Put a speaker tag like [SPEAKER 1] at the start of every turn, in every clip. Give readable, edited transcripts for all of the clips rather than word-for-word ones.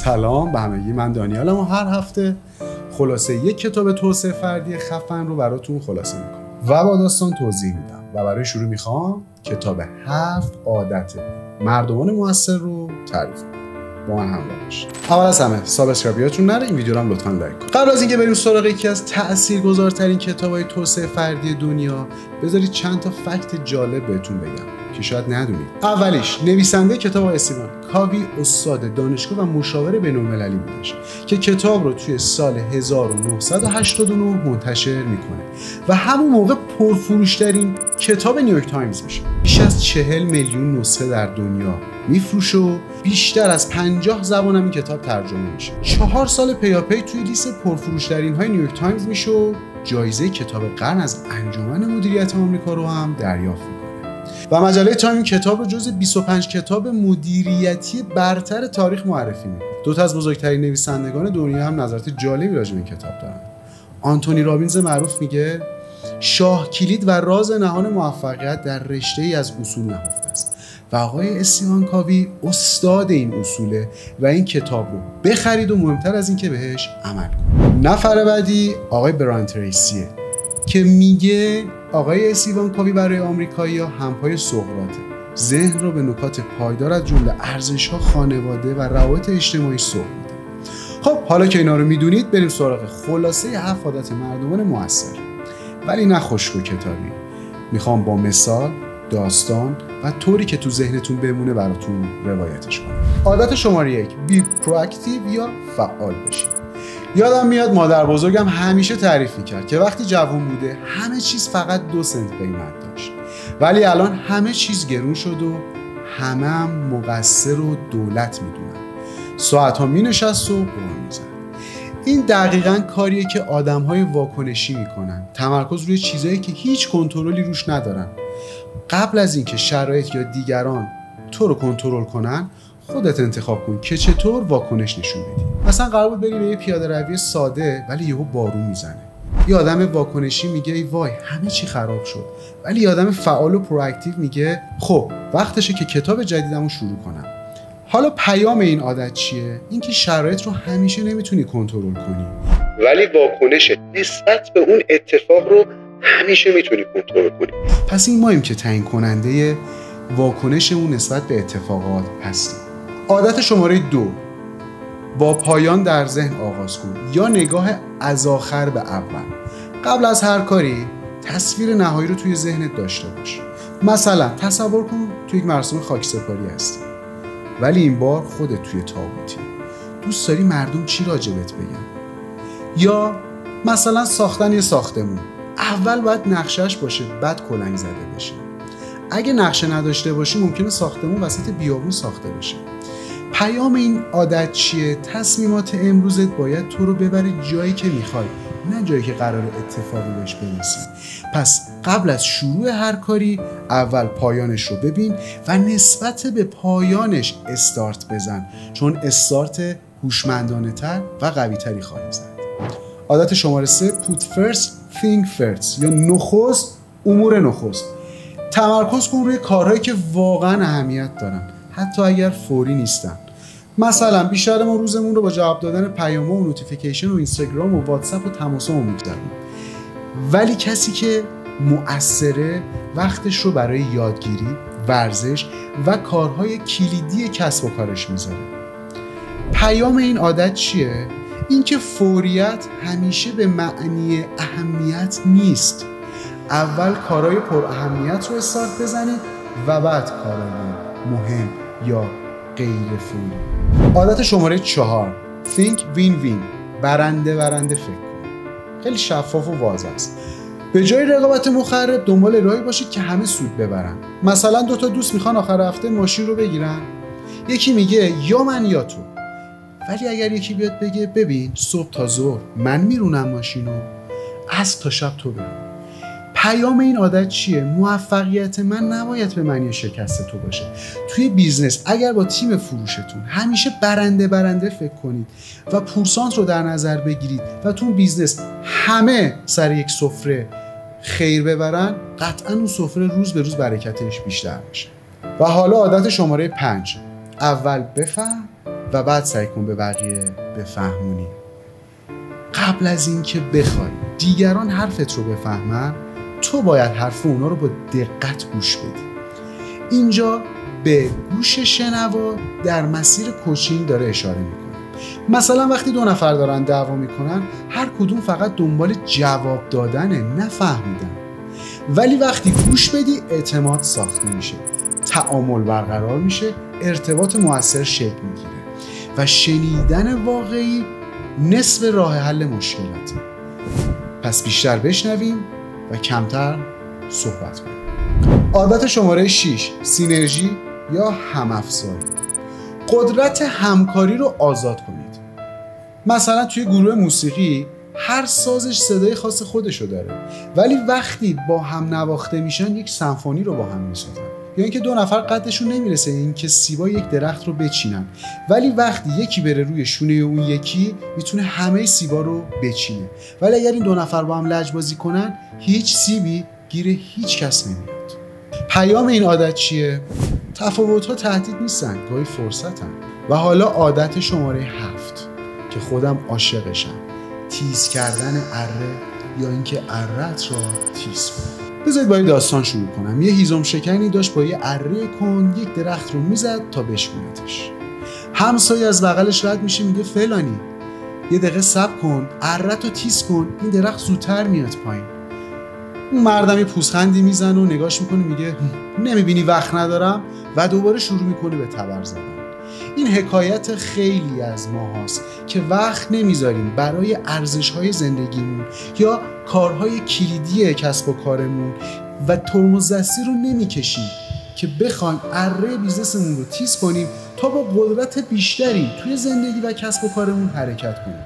[SPEAKER 1] سلام به همگی، من دانیالم و هر هفته خلاصه یک کتاب توسعه فردی خفن رو براتون خلاصه میکنم و با داستان توضیح میدم و برای شروع میخوام کتاب 7 عادت مردمان موثر رو تعریف کنم. با من همراه باشید. اول از همه سابسکرایبتون نره، این ویدیو رو هم لطفاً لایک کنید. قبل از اینکه بریم سراغ یکی از تاثیرگذارترین کتاب‌های توسعه فردی دنیا، بذارید چند تا فکت جالب بهتون بگم که شاید ندونید. اولیش، نویسنده کتاب استیون کاوی استاد دانشگاه و مشاور بین‌المللی بودش که کتاب رو توی سال 1989 منتشر میکنه و همون موقع پرفروش‌ترین کتاب نیویورک تایمز میشه. بیش از 40 میلیون نسخه در دنیا میفروشه و بیشتر از 50 زبان هم این کتاب ترجمه میشه. 4 سال پیاپی توی لیست پرفروش‌ترین های نیویورک تایمز میشه و جایزه کتاب قرن از انجمن مدیریت آمریکا رو هم دریافت میکنه. و مجله تایم این کتاب رو جزو 25 کتاب مدیریتی برتر تاریخ معرفی میکنه. دو تا از بزرگترین نویسندگان دنیا هم نظرات جالبی راجع به این کتاب دارن. آنتونی رابینز معروف میگه شاه کلید و راز نهان موفقیت در رشته‌ای از اصول نهفته است. و آقای استیون کاوی استاد این اصوله و این کتاب رو بخرید و مهمتر از این که بهش عمل کنید. نفر بعدی آقای برایان تریسیه که میگه آقای استیون کاوی برای آمریکایی‌ها همپای سقراطه. ذهن رو به نکات پایدار از جمله ارزش‌ها، خانواده و روابط اجتماعی سوق میده. خب حالا که اینا رو میدونید، بریم سراغ خلاصه 7 عادت مردمان موثر. ولی نه خشک و کتابی. میخوام با مثال، داستان و طوری که تو ذهنتون بمونه براتون روایتش کنم. عادت شماره 1، بی پرواکتیو یا فعال باشید. یادم میاد مادر بزرگم همیشه تعریف میکرد که وقتی جوان بوده همه چیز فقط 2 سنت قیمت داشت، ولی الان همه چیز گرون شد و همه هم مقصر و دولت میدونن. ساعت ها مینشست و قرآن میزد. این دقیقاً کاریه که آدم‌های واکنشی میکنن، تمرکز روی چیزایی که هیچ کنترلی روش ندارن. قبل از اینکه شرایط یا دیگران تو رو کنترل کنن، خودت انتخاب کن که چطور واکنش نشون بدی. مثلا قرار بود بری به یه پیاده روی ساده ولی یهو بارون میزنه. یه آدم واکنشی میگه ای وای همه چی خراب شد، ولی یه آدم فعال و پرواکتیو میگه خب وقتشه که کتاب جدیدمو شروع کنم. حالا پیام این عادت چیه؟ اینکه شرایط رو همیشه نمیتونی کنترل کنی، ولی واکنش نسبت به اون اتفاق رو همیشه میتونی کنترل کنی. پس این ماییم که تعیین کننده واکنشمون نسبت به اتفاقات هستیم. عادت شماره 2، با پایان در ذهن آغاز کن یا نگاه از آخر به اول. قبل از هر کاری تصویر نهایی رو توی ذهنت داشته باش. مثلا تصور کن توی یک مراسم خاکسپاری هستی، ولی این بار خودت توی تابوتی. دوست داری مردم چی راجبت بگن؟ یا مثلا ساختن یه ساختمون، اول باید نقشه‌اش باشه، بعد کلنگ زده بشه. اگه نقشه نداشته باشی ممکنه ساختمون وسط بیابون ساخته بشه. پیام این عادت چیه؟ تصمیمات امروزت باید تو رو ببره جایی که میخوای، نه جایی که قرار اتفاقی بهش برسی. پس قبل از شروع هر کاری اول پایانش رو ببین و نسبت به پایانش استارت بزن، چون استارت هوشمندانه تر و قوی تری خواهی زد. عادت شماره 3، put first think first یا نخست امور نخست. تمرکز کن روی کارهایی که واقعا اهمیت دارن، حتی اگر فوری نیستن. مثلا بیشتر ما روزمون رو با جواب دادن پیام‌ها و نوتیفیکیشن و اینستاگرام و واتساپ و تماس‌ها می‌گذرونیم، ولی کسی که مؤثره وقتش رو برای یادگیری، ورزش و کارهای کلیدی کسب و کارش میذاره. پیام این عادت چیه؟ اینکه فوریت همیشه به معنی اهمیت نیست. اول کارهای پر اهمیت رو استارت بزنید و بعد کارهای مهم یا غیر فوری. عادت شماره 4، think win-win، برنده فکر کن. خیلی شفاف و واضح است. به جای رقابت مخرب دنبال راهی باشید که همه سود ببرن. مثلا 2 تا دوست میخوان آخر هفته ماشین رو بگیرن، یکی میگه یا من یا تو، ولی اگر یکی بیاد بگه ببین صبح تا ظهر من میرونم ماشینو، از تا شب تو برو. پیام این عادت چیه؟ موفقیت من نباید به معنی شکست تو باشه. توی بیزنس اگر با تیم فروشتون همیشه برنده فکر کنید و پورسانت رو در نظر بگیرید و تو بیزنس همه سر یک سفره خیر ببرن، قطعا اون سفره روز به روز برکتش بیشتر میشه. و حالا عادت شماره 5، اول بفهم و بعد سعی کن به بقیه بفهمونی. قبل از اینکه بخوای دیگران حرفت رو بفهمن، تو باید حرف اونا رو با دقت گوش بدی. اینجا به گوش شنوا در مسیر کوچینگ داره اشاره میکنه. مثلا وقتی دو نفر دارن دعوا میکنن، هر کدوم فقط دنبال جواب دادنه، نه فهمیدن. ولی وقتی گوش بدی، اعتماد ساخته میشه، تعامل برقرار میشه، ارتباط مؤثر شکل میگیره و شنیدن واقعی نصف راه حل مشکلاته. پس بیشتر بشنویم و کمتر صحبت کنیم. عادت شماره 6، سینرژی یا هم‌افزایی. قدرت همکاری رو آزاد کنید. مثلا توی گروه موسیقی هر سازش صدای خاص خودشو داره، ولی وقتی با هم نواخته میشن یک سمفونی رو با هم میسازن. یا اینکه دو نفر قدشون نمیرسه اینکه سیبا یک درخت رو بچینن، ولی وقتی یکی بره روی شونه اون یکی میتونه همه سیبا رو بچینه. ولی اگر این دو نفر با هم لجبازی کنن، هیچ سیبی گیر هیچ کس نمیاد. پیام این عادت چیه؟ تفاوت‌ها تهدید نیستن، گاهی فرصتن. و حالا عادت شماره 7 که خودم عاشقشم، تیز کردن اره یا اینکه اره‌ت را تیز کن. بذارید با یه داستان شروع کنم. یه هیزم شکنی داشت با یه اره کند یک درخت رو میزد تا بشکونتش. همسایه از بغلش رد میشه، میگه فلانی یه دقیقه صبر کن، اره‌تو تیز کن، این درخت زودتر میاد پایین. اون مردم یه پوزخندی میزنه و نگاش میکنه، میگه نمیبینی وقت ندارم، و دوباره شروع میکنه به تبر زدن. این حکایت خیلی از ما هاست که وقت نمیذاریم برای ارزش‌های زندگیمون یا کارهای کلیدی کسب و کارمون و ترمز دستی رو نمیکشیم که بخوایم اره بیزنسمون رو تیز کنیم تا با قدرت بیشتری توی زندگی و کسب و کارمون حرکت کنیم.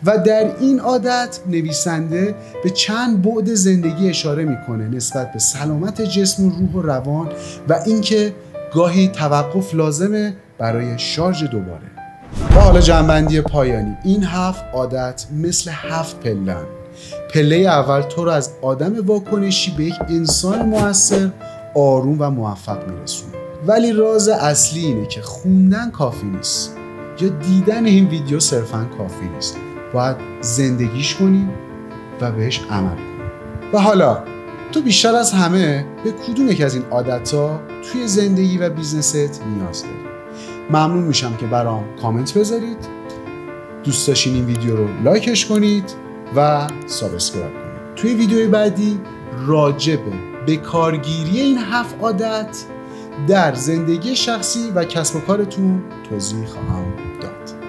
[SPEAKER 1] و در این عادت نویسنده به چند بعد زندگی اشاره میکنه نسبت به سلامت جسم و روح و روان و اینکه گاهی توقف لازمه برای شارژ دوباره. و حالا جنبندی پایانی. این 7 عادت مثل 7 پله‌ان. پله اول تو رو از آدم واکنشی به یک انسان مؤثر، آروم و موفق میرسونه. ولی راز اصلی اینه که خوندن کافی نیست یا دیدن این ویدیو صرفاً کافی نیست. باید زندگیش کنی و بهش عمل کنی. و حالا تو بیشتر از همه به کدوم یک از این عادت‌ها توی زندگی و بیزنست نیاز داری؟ ممنون میشم که برام کامنت بذارید. دوست داشتین این ویدیو رو لایکش کنید و سابسکرایب کنید. توی ویدیوی بعدی راجع به کارگیری این 7 عادت در زندگی شخصی و کسب و کارتون توضیح خواهم داد.